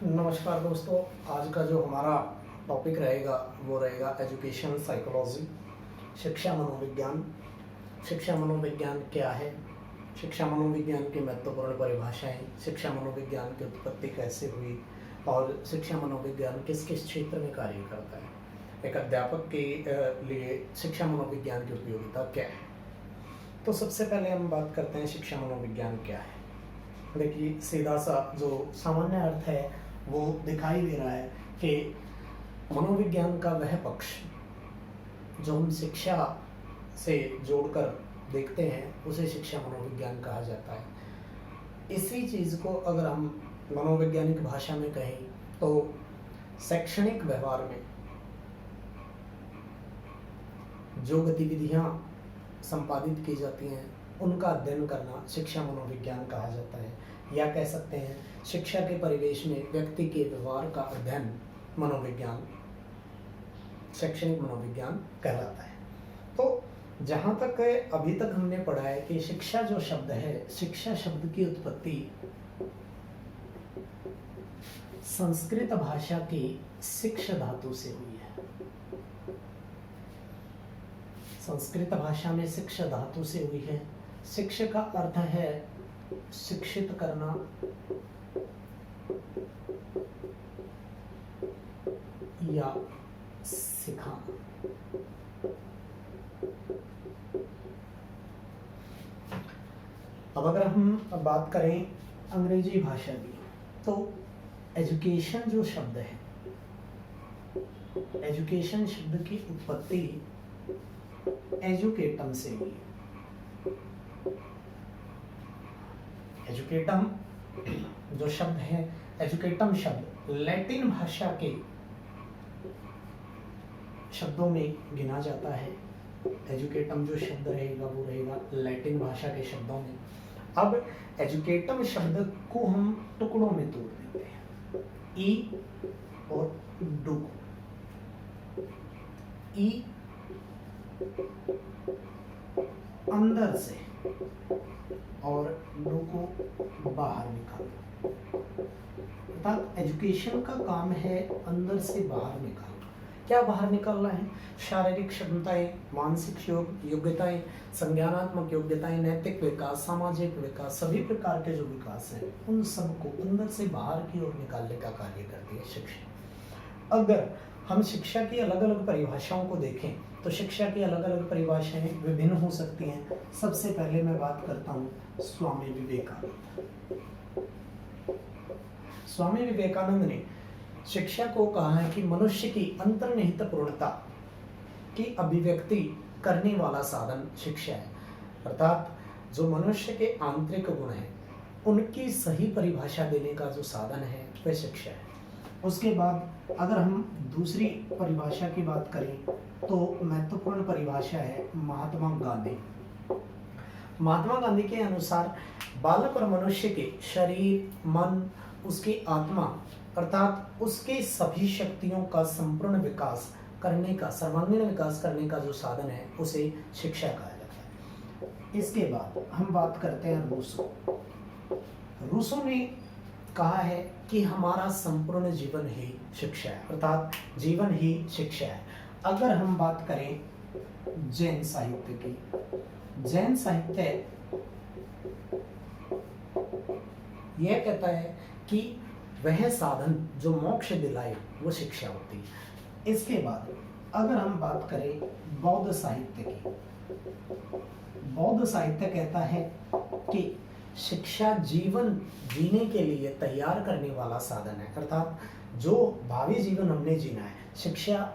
नमस्कार दोस्तों। आज का जो हमारा टॉपिक रहेगा वो रहेगा एजुकेशन साइकोलॉजी, शिक्षा मनोविज्ञान। शिक्षा मनोविज्ञान क्या है, शिक्षा मनोविज्ञान की महत्वपूर्ण परिभाषाएं, शिक्षा मनोविज्ञान की उत्पत्ति कैसे हुई और शिक्षा मनोविज्ञान किस किस क्षेत्र में कार्य करता है। एक अध्यापक के लिए शिक्षा मनोविज्ञान की उपयोगिता क्या है। तो सबसे पहले हम बात करते हैं शिक्षा मनोविज्ञान क्या है। देखिए, सीधा सा जो सामान्य अर्थ है वो दिखाई दे रहा है कि मनोविज्ञान का वह पक्ष जो हम शिक्षा से जोड़कर देखते हैं उसे शिक्षा मनोविज्ञान कहा जाता है। इसी चीज़ को अगर हम मनोवैज्ञानिक भाषा में कहें तो शैक्षणिक व्यवहार में जो गतिविधियां संपादित की जाती हैं उनका अध्ययन करना शिक्षा मनोविज्ञान कहा जाता है, या कह सकते हैं शिक्षा के परिवेश में व्यक्ति के व्यवहार का अध्ययन मनोविज्ञान, शैक्षणिक मनोविज्ञान कहलाता है। तो जहाँ तक अभी तक हमने पढ़ा है कि शिक्षा जो शब्द है, शिक्षा शब्द की उत्पत्ति संस्कृत भाषा की शिक्ष धातु से हुई है। संस्कृत भाषा में शिक्षा धातु से हुई है। शिक्षा का अर्थ है शिक्षित करना या सिखाना। अब अगर हम बात करें अंग्रेजी भाषा की तो एजुकेशन जो शब्द है, एजुकेशन शब्द की उत्पत्ति एजुकेटम से हुई। एजुकेटम जो शब्द है, एजुकेटम शब्द लैटिन भाषा के शब्दों में गिना जाता है। एजुकेटम जो शब्द रहेगा वो रहेगा लैटिन भाषा के शब्दों में। अब एजुकेटम शब्द को हम टुकड़ों में तोड़ देते हैं, ई और डू। ई अंदर से और डू को बाहर निकालना। अर्थात एजुकेशन का काम है अंदर से बाहर निकालना। क्या बाहर निकालना है? शारीरिक क्षमताएं, मानसिक योग्यताएं, संज्ञानात्मक योग्यताएं, नैतिक विकास, सामाजिक विकास, सभी प्रकार के जो विकास हैं उन सबको अंदर से बाहर की ओर निकालने का कार्य करती है शिक्षा। अगर हम शिक्षा की अलग अलग परिभाषाओं को देखें तो शिक्षा की अलग अलग परिभाषाएं विभिन्न हो सकती हैं। सबसे पहले मैं बात करता हूं स्वामी विवेकानंद। स्वामी विवेकानंद ने शिक्षा को कहा है कि मनुष्य की अंतर्निहित पूर्णता की अभिव्यक्ति करने वाला साधन शिक्षा है। अर्थात जो मनुष्य के आंतरिक गुण हैं उनकी सही परिभाषा देने का जो साधन है वह शिक्षा है। उसके बाद अगर हम दूसरी परिभाषा की बात करें तो महत्वपूर्ण परिभाषा है महात्मा गांधी। महात्मा गांधी के अनुसार बालक और मनुष्य के शरीर, मन, उसकी आत्मा अर्थात उसके सभी शक्तियों का संपूर्ण विकास करने का, सर्वांगीण विकास करने का जो साधन है उसे शिक्षा कहा जाता है। इसके बाद हम बात करते हैं रूसो। रूसो ने कहा है कि हमारा संपूर्ण जीवन ही शिक्षा है, अर्थात जीवन ही शिक्षा है। अगर हम बात करें जैन साहित्य की, जैन साहित्य यह कहता है कि वह साधन जो मोक्ष दिलाए वो शिक्षा होती है। इसके बाद अगर हम बात करें बौद्ध साहित्य की, बौद्ध साहित्य कहता है कि शिक्षा जीवन जीने के लिए तैयार करने वाला साधन है। अर्थात जो भावी जीवन हमने जीना है, शिक्षा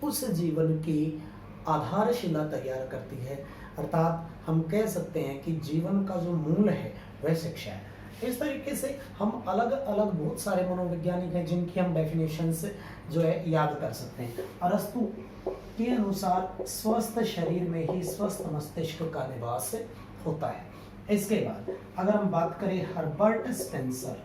उस जीवन की आधारशिला तैयार करती है। अर्थात हम कह सकते हैं कि जीवन का जो मूल है वह शिक्षा है। इस तरीके से हम अलग अलग बहुत सारे मनोवैज्ञानिक हैं जिनकी हम डेफिनेशंस जो है याद कर सकते हैं। अरस्तु के अनुसार स्वस्थ शरीर में ही स्वस्थ मस्तिष्क का निवास होता है। इसके बाद अगर हम बात करें हर्बर्ट स्पेंसर,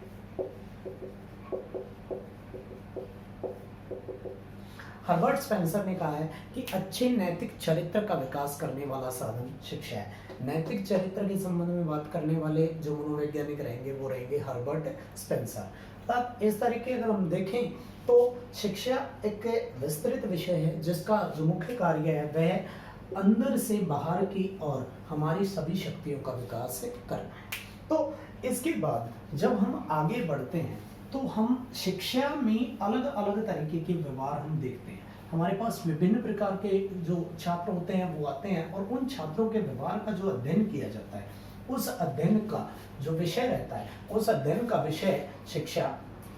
हर्बर्ट स्पेंसर ने कहा है कि अच्छे नैतिक चरित्र का विकास करने वाला साधन शिक्षा है। नैतिक चरित्र के संबंध में बात करने वाले जो मनोवैज्ञानिक रहेंगे वो रहेंगे हर्बर्ट स्पेंसर। अर्थात इस तरीके अगर हम देखें तो शिक्षा एक विस्तृत विषय है जिसका जो मुख्य कार्य है वह अंदर से बाहर की ओर हमारी सभी शक्तियों का विकास करना है। तो इसके बाद जब हम आगे बढ़ते हैं तो हम शिक्षा में अलग अलग तरीके के व्यवहार हम देखते हैं। हमारे पास विभिन्न प्रकार के जो छात्र होते हैं वो आते हैं और उन छात्रों के व्यवहार का जो अध्ययन किया जाता है, उस अध्ययन का जो विषय रहता है, उस अध्ययन का विषय शिक्षा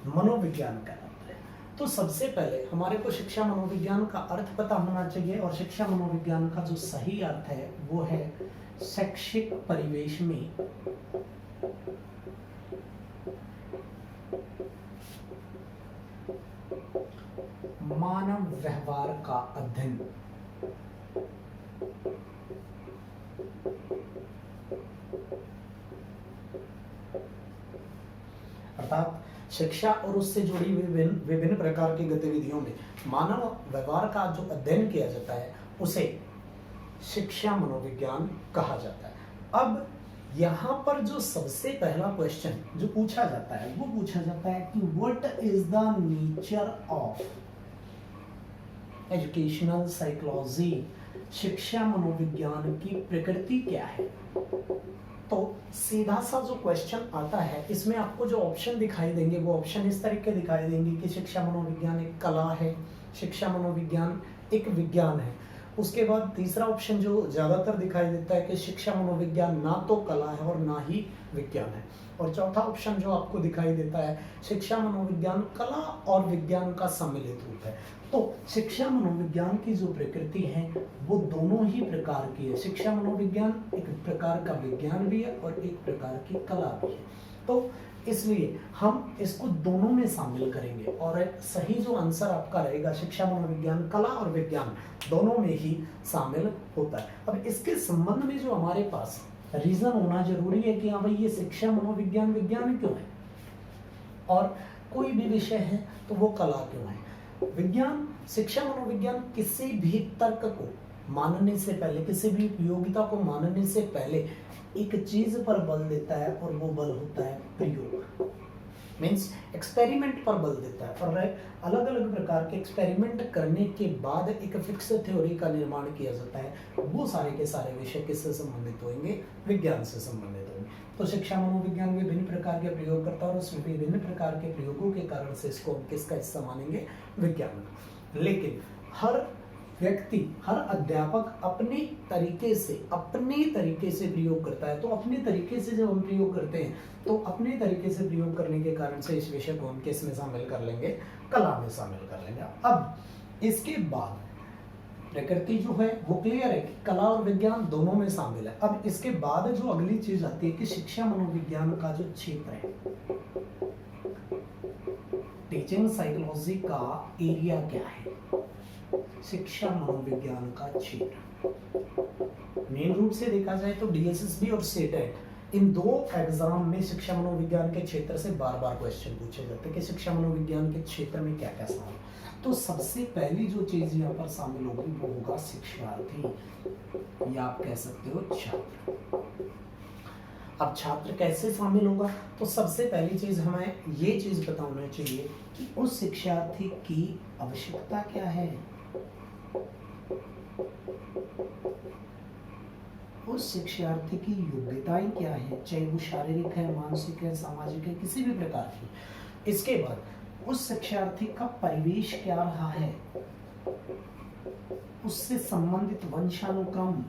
मनोविज्ञान कहलाता है। तो सबसे पहले हमारे को शिक्षा मनोविज्ञान का अर्थ पता होना चाहिए और शिक्षा मनोविज्ञान का जो सही अर्थ है वो है शैक्षिक परिवेश में मानव व्यवहार का अध्ययन। अर्थात शिक्षा और उससे जुड़ी विभिन्न प्रकार की गतिविधियों में मानव व्यवहार का जो अध्ययन किया जाता है उसे शिक्षा मनोविज्ञान कहा जाता है। अब यहाँ पर जो सबसे पहला क्वेश्चन जो पूछा जाता है वो पूछा जाता है कि what is the nature of educational psychology, शिक्षा मनोविज्ञान की प्रकृति क्या है। तो सीधा सा जो क्वेश्चन आता है इसमें आपको जो ऑप्शन दिखाई देंगे वो ऑप्शन इस तरीके दिखाई देंगे कि शिक्षा मनोविज्ञान एक कला है, शिक्षा मनोविज्ञान एक विज्ञान है। उसके बाद तीसरा ऑप्शन जो ज्यादातर दिखाई देता है कि शिक्षा मनोविज्ञान ना तो कला है और ना ही विज्ञान है। और चौथा ऑप्शन जो आपको दिखाई देता है शिक्षा मनोविज्ञान कला और विज्ञान का सम्मिलित रूप है। तो शिक्षा मनोविज्ञान की जो प्रकृति है वो दोनों ही प्रकार की है। शिक्षा मनोविज्ञान एक प्रकार का विज्ञान भी है और एक प्रकार की कला भी है। तो इसलिए हम इसको दोनों में शामिल करेंगे और सही जो आंसर आपका रहेगा शिक्षा मनोविज्ञान कला और विज्ञान दोनों में ही शामिल होता है। अब इसके संबंध में जो हमारे पास रीजन होना जरूरी है कि हाँ भाई ये शिक्षा मनोविज्ञान विज्ञान क्यों है और कोई भी विषय है तो वो कला क्यों है। विज्ञान शिक्षा मनोविज्ञान किसी भी तर्क को मानने से पहले, किसी भी उपयोगिता को मानने से पहले एक चीज पर बल देता है और वो बल होता है प्रयोग, मीन्स एक्सपेरिमेंट पर बल देता है। और अलग अलग प्रकार के एक्सपेरिमेंट करने के बाद एक फिक्स थ्योरी का निर्माण किया जाता है। वो सारे के सारे विषय किससे संबंधित होंगे, विज्ञान से संबंधित होंगे। तो शिक्षा मनोविज्ञान विभिन्न प्रकार के प्रयोग करता है और उस विभिन्न प्रकार के प्रयोगों के कारण से इसको किसका हिस्सा मानेंगे, विज्ञान। लेकिन हर व्यक्ति, हर अध्यापक अपने तरीके से प्रयोग करता है। तो अपने तरीके से जब हम प्रयोग करते हैं तो अपने तरीके से प्रयोग करने के कारण से इस विषय को हम किस में शामिल कर लेंगे, कला में शामिल कर लेंगे। अब इसके बाद प्रकृति जो है वो क्लियर है कि कला और विज्ञान दोनों में शामिल है। अब इसके बाद जो अगली चीज आती है कि शिक्षा मनोविज्ञान का जो क्षेत्र है, टीचिंग साइकोलॉजी का एरिया क्या है, शिक्षा मनोविज्ञान का क्षेत्र। मेन रूप से देखा जाए तो डीएसएसबी और सेटेट इन दो एग्जाम में शिक्षा मनोविज्ञान के क्षेत्र से बार बार क्वेश्चन पूछे जाते हैं कि शिक्षा मनोविज्ञान के क्षेत्र में क्या क्या शामिल। तो सबसे पहली जो चीज यहाँ पर शामिल होगी वो होगा शिक्षार्थी, या आप कह सकते हो छात्र। अब छात्र कैसे शामिल होगा, तो सबसे पहली चीज हमें ये चीज पता होना चाहिए कि उस शिक्षार्थी की आवश्यकता क्या है, उस शिक्षार्थी की योग्यताएं क्या है, चाहे वो शारीरिक है, मानसिक है, सामाजिक है, किसी भी प्रकार की। इसके बाद उस शिक्षार्थी का परिवेश क्या रहा है, उससे संबंधित वंशानुक्रम,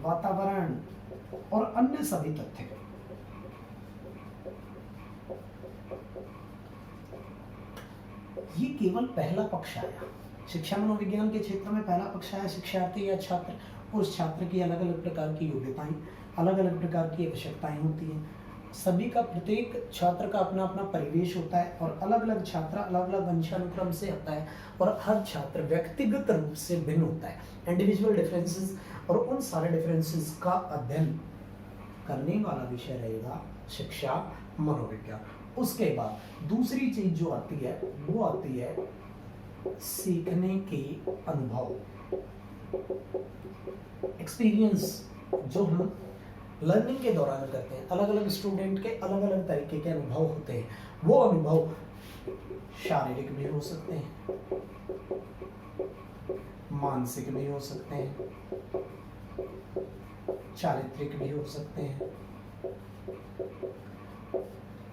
वातावरण और अन्य सभी तथ्य। ये केवल पहला पक्ष आया। शिक्षा मनोविज्ञान के क्षेत्र में पहला पक्ष आया शिक्षार्थी या छात्र। उस छात्र की अलग अलग प्रकार की योग्यताएं, अलग अलग प्रकार की आवश्यकताएं होती हैं। सभी का, प्रत्येक छात्र का अपना अपना परिवेश होता है और अलग अलग छात्र अलग अलग वंशानुक्रम से आता है और हर छात्र व्यक्तिगत रूप से भिन्न होता है, इंडिविजुअल डिफरेंसेस। और उन सारे डिफरेंसेस का अध्ययन करने वाला विषय रहेगा शिक्षा मनोविज्ञान। उसके बाद दूसरी चीज जो आती है वो आती है सीखने के अनुभव, एक्सपीरियंस, जो हम लर्निंग के दौरान करते हैं। अलग अलग स्टूडेंट के अलग अलग तरीके के अनुभव होते हैं वो अनुभव शारीरिक भी हो सकते हैं, मानसिक भी हो सकते हैं, चारित्रिक भी हो सकते हैं।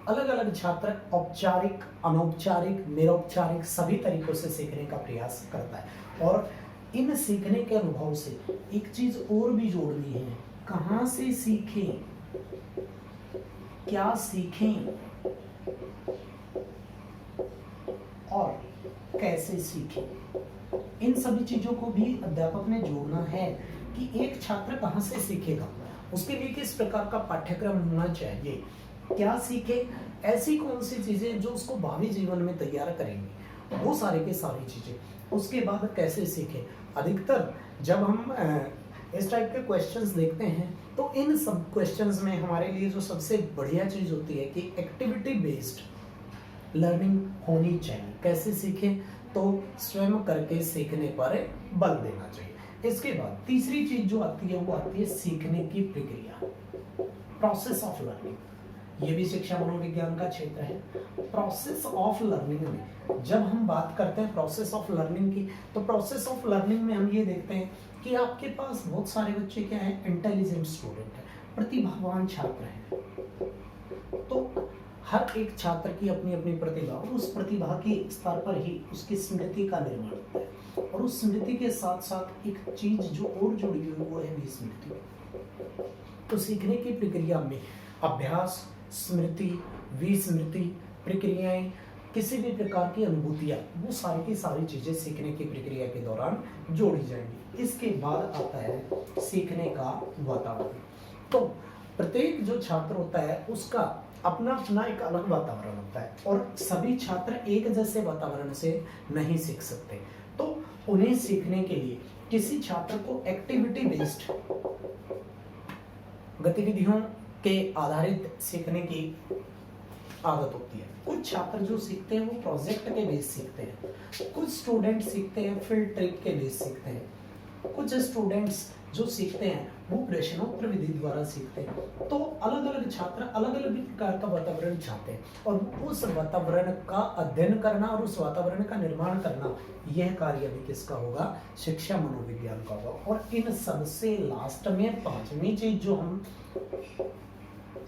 अलग अलग छात्र औपचारिक, अनौपचारिक, निरौपचारिक सभी तरीकों से सीखने का प्रयास करता है। और इन सीखने के अनुभव से एक चीज और भी जोड़नी है, कहाँ से सीखें, क्या सीखें और कैसे सीखें। इन सभी चीजों को भी अध्यापक ने जोड़ना है कि एक छात्र कहाँ से सीखेगा, उसके लिए किस प्रकार का पाठ्यक्रम होना चाहिए, क्या सीखे, ऐसी कौन सी चीजें जो उसको भावी जीवन में तैयार करेंगी, वो सारी की सारी चीजें। उसके बाद कैसे सीखे। अधिकतर जब हम इस टाइप के क्वेश्चंस देखते हैं तो इन सब क्वेश्चंस में हमारे लिए जो सबसे बढ़िया चीज होती है कि एक्टिविटी बेस्ड लर्निंग होनी चाहिए। कैसे सीखें, तो स्वयं करके सीखने पर बल देना चाहिए। इसके बाद तीसरी चीज जो आती है वो आती है सीखने की प्रक्रिया, प्रोसेस ऑफ लर्निंग। ये भी शिक्षा मनोविज्ञान का क्षेत्र है। प्रोसेस ऑफ लर्निंग में जब हम बात करते हैं प्रोसेस ऑफ लर्निंग की, तो प्रोसेस ऑफ लर्निंग में हम ये देखते हैं कि आपके पास बहुत सारे बच्चे क्या है, इंटेलिजेंट स्टूडेंट है, प्रतिभावान छात्र हैं। तो हर एक छात्र की अपनी अपनी प्रतिभा, और उस प्रतिभा के स्तर पर ही उसकी स्मृति का निर्माण होता है। और उस स्मृति के साथ साथ एक चीज जो और जुड़ी हुई वो है विस्मृति। तो सीखने की प्रक्रिया में अभ्यास, स्मृति, विस्मृति प्रक्रियाएं, किसी भी प्रकार की अनुभूतियां, वो सारी की सारी चीजें सीखने की प्रक्रिया के दौरान जोड़ी जाएंगी। इसके बाद आता है सीखने का वातावरण। तो प्रत्येक जो छात्र होता है उसका अपना अपना एक अलग वातावरण होता है और सभी छात्र एक जैसे वातावरण से नहीं सीख सकते। तो उन्हें सीखने के लिए किसी छात्र को एक्टिविटी बेस्ड गतिविधियों के आधारित सीखने की आदत होती है। कुछ छात्र जो सीखते हैं वो प्रोजेक्ट के बेस सीखते हैं, कुछ स्टूडेंट सीखते हैं फील्ड ट्रिप के बेस सीखते हैं, कुछ स्टूडेंट्स जो सीखते हैं वो प्रश्नोत्तर विधि द्वारा सीखते हैं। तो अलग अलग छात्र अलग अलग प्रकार का वातावरण चाहते हैं और उस वातावरण का अध्ययन करना और उस वातावरण का निर्माण करना, यह कार्य भी किसका होगा, शिक्षा मनोविज्ञान का होगा। और इन सबसे लास्ट में पांचवी चीज जो हम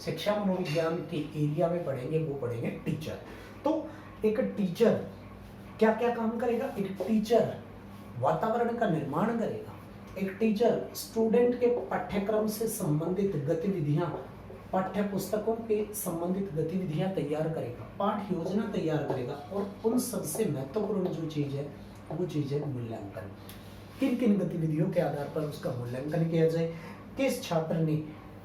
शिक्षा मनोविज्ञान के एरिया में पढ़ेंगे वो पढ़ेंगे टीचर। तो एक टीचर क्या क्या काम करेगा, एक टीचर वातावरण का निर्माण करेगा, एक टीचर स्टूडेंट के पाठ्यक्रम से संबंधित गतिविधियां, पाठ्य पुस्तकों के संबंधित गतिविधियां तैयार करेगा, पाठ योजना तैयार करेगा और उन सबसे महत्वपूर्ण जो चीज है वो चीज है मूल्यांकन। किन किन गतिविधियों के आधार पर उसका मूल्यांकन किया जाए, किस छात्र ने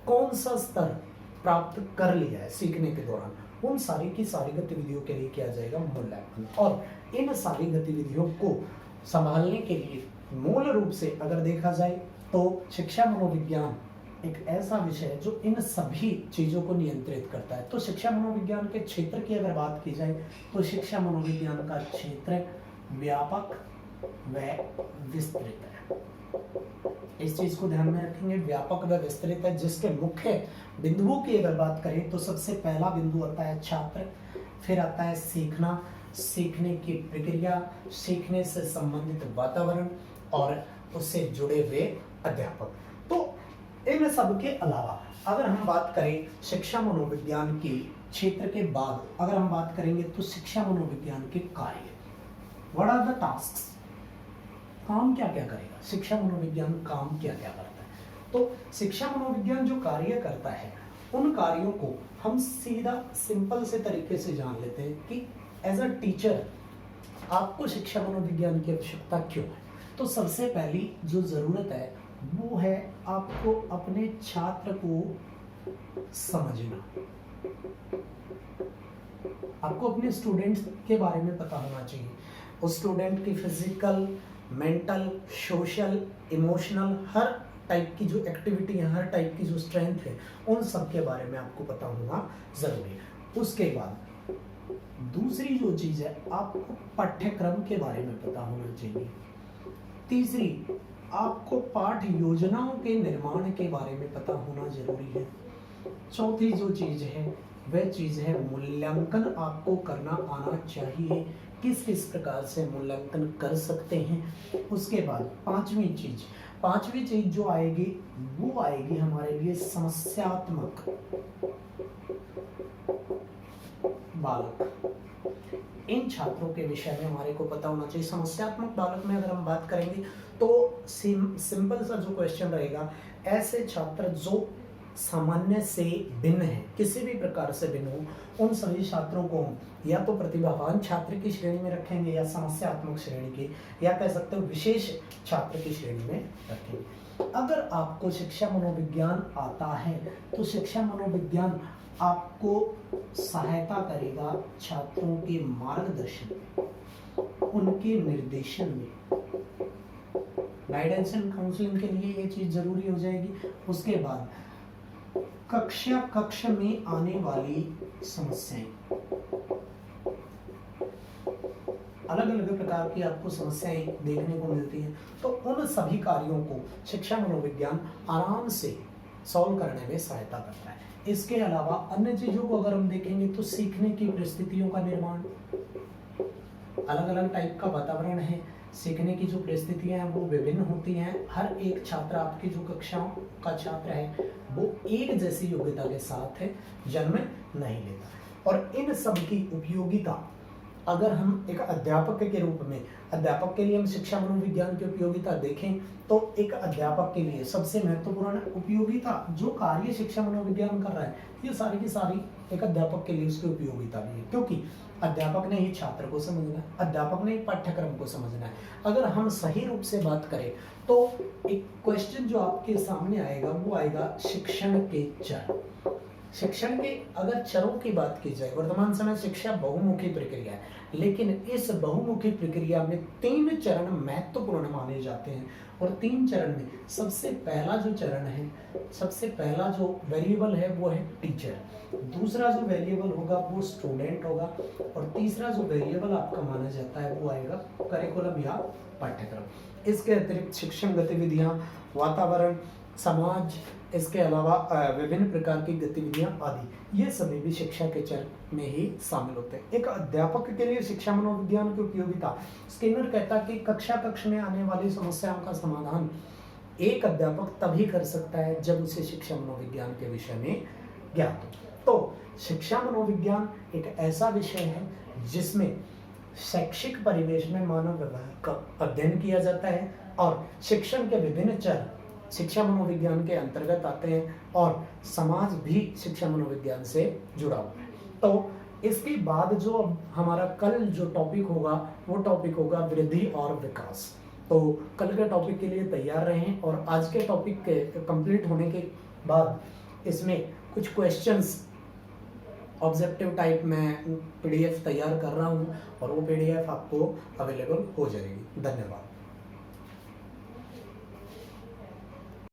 कौन सा स्तर प्राप्त कर लिया है सीखने के दौरान, उन सारी की सारी गतिविधियों के लिए किया जाएगा मूल्यांकन। और इन सारी गतिविधियों को संभालने के लिए मूल रूप से अगर देखा जाए तो शिक्षा मनोविज्ञान एक ऐसा विषय है जो इन सभी चीजों को नियंत्रित करता है। तो शिक्षा मनोविज्ञान के क्षेत्र की अगर बात की जाए तो शिक्षा मनोविज्ञान का क्षेत्र व्यापक व विस्तृत है। इस चीज को ध्यान में रखेंगे, व्यापक व विस्तृत है। जिसके मुख्य बिंदुओं की अगर बात करें तो सबसे पहला बिंदु आता है छात्र, फिर आता है सीखना, सीखने की प्रक्रिया, सीखने से संबंधित वातावरण और उससे जुड़े हुए अध्यापक। तो इन सब के अलावा अगर हम बात करें शिक्षा मनोविज्ञान के क्षेत्र के बाद अगर हम बात करेंगे तो शिक्षा मनोविज्ञान के कार्य, व्हाट आर द टास्क्स, काम क्या क्या करेगा, शिक्षा मनोविज्ञान काम क्या क्या करता है। तो शिक्षा मनोविज्ञान जो कार्य करता है उन कार्यों को हम सीधा सिंपल से तरीके से जान लेते हैं कि एज अ टीचर आपको शिक्षा मनोविज्ञान की आवश्यकता क्यों है। तो सबसे पहली जो जरूरत है वो है आपको अपने छात्र को समझना, आपको अपने स्टूडेंट्स के बारे में पता होना चाहिए, उस स्टूडेंट की फिजिकल, मेंटल, सोशल, इमोशनल हर टाइप की जो एक्टिविटी है, हर टाइप की जो स्ट्रेंथ है, उन सब के बारे में आपको पता होना जरूरी है। उसके बाद दूसरी जो चीज है आपको पाठ्यक्रम के बारे में पता होना चाहिए। तीसरी आपको पाठ योजनाओं के निर्माण के बारे में पता होना जरूरी है। चौथी जो चीज है वह चीज है मूल्यांकन आपको करना आना चाहिए। किस किस प्रकार से मूल्यांकन कर सकते हैं। उसके बाद पांचवी चीज जो आएगी वो आएगी हमारे लिए समस्यात्मक बालक। इन छात्रों के विषय में हमारे को पता होना चाहिए। समस्यात्मक बालक में अगर हम बात करेंगे तो सिंपल सा जो क्वेश्चन रहेगा, ऐसे छात्र जो सामान्य से भिन्न है, किसी भी प्रकार से भिन्न हो, उन सभी छात्रों को या तो प्रतिभावान छात्र की श्रेणी में रखेंगे या समस्यात्मक श्रेणी की, या कह सकते हो विशेष छात्र की श्रेणी में रखेंगे। अगर आपको शिक्षा मनोविज्ञान आता है तो शिक्षा मनोविज्ञान आपको सहायता करेगा छात्रों के मार्गदर्शन, उनके निर्देशन में। गाइडेंस एंड काउंसलिंग के लिए ये चीज जरूरी हो जाएगी। उसके बाद कक्ष में आने वाली समस्याएं, अलग अलग प्रकार की आपको समस्याएं देखने को मिलती हैं, तो उन सभी कार्यों को शिक्षा मनोविज्ञान आराम से सॉल्व करने में सहायता करता है। इसके अलावा अन्य चीजों को अगर हम देखेंगे तो सीखने की परिस्थितियों का निर्माण, अलग अलग टाइप का वातावरण है, सीखने की जो परिस्थितियां हैं वो विभिन्न होती हैं। हर एक छात्र, आपकी जो कक्षाओं का छात्र है वो एक जैसी योग्यता के साथ है जन्म नहीं लेता। और इन सब की उपयोगिता अगर हम एक अध्यापक के रूप में, अध्यापक के लिए हम शिक्षा मनोविज्ञान की उपयोगिता देखें तो एक अध्यापक के लिए सबसे महत्वपूर्ण उपयोगिता, जो कार्य शिक्षा मनोविज्ञान कर रहा है, ये सारी की सारी एक अध्यापक के लिए उसकी उपयोगिता भी है, क्योंकि अध्यापक ने ही छात्र को समझना है, अध्यापक ने पाठ्यक्रम को समझना है। अगर हम सही रूप से बात करें तो एक क्वेश्चन जो आपके सामने आएगा वो आएगा शिक्षण के चर। शिक्षण के अगर चरों की बात की जाए, वर्तमान समय शिक्षा बहुमुखी प्रक्रिया है, लेकिन इस बहुमुखी प्रक्रिया में 3 चरण महत्वपूर्ण माने जाते हैं। और 3 चरण में सबसे पहला जो चरण है, सबसे पहला जो वेरिएबल है वो है टीचर, दूसरा जो वेरिएबल होगा वो स्टूडेंट होगा, और तीसरा जो वेरिएबल आपका माना जाता है वो आएगा करिकुलम या पाठ्यक्रम। इसके अतिरिक्त शिक्षण गतिविधियां, वातावरण, समाज, इसके अलावा विभिन्न प्रकार की गतिविधियां आदि, ये सभी भी शिक्षा के चर में ही शामिल होते हैं। एक अध्यापक के लिए शिक्षा मनोविज्ञान की उपयोगिता, स्किनर कहता है कि कक्ष में आने वाली समस्याओं का समाधान एक अध्यापक तभी कर सकता है जब उसे शिक्षा मनोविज्ञान के विषय में ज्ञात हो। तो शिक्षा मनोविज्ञान एक ऐसा विषय है जिसमें शैक्षिक परिवेश में मानव व्यवहार का अध्ययन किया जाता है और शिक्षण के विभिन्न चर शिक्षा मनोविज्ञान के अंतर्गत आते हैं और समाज भी शिक्षा मनोविज्ञान से जुड़ा हुआ है। तो इसके बाद जो हमारा कल जो टॉपिक होगा वो टॉपिक होगा वृद्धि और विकास। तो कल के टॉपिक के लिए तैयार रहें, और आज के टॉपिक के कंप्लीट होने के बाद इसमें कुछ क्वेश्चंस ऑब्जेक्टिव टाइप में पीडीएफ तैयार कर रहा हूँ और वो पीडीएफ आपको अवेलेबल हो जाएगी। धन्यवाद।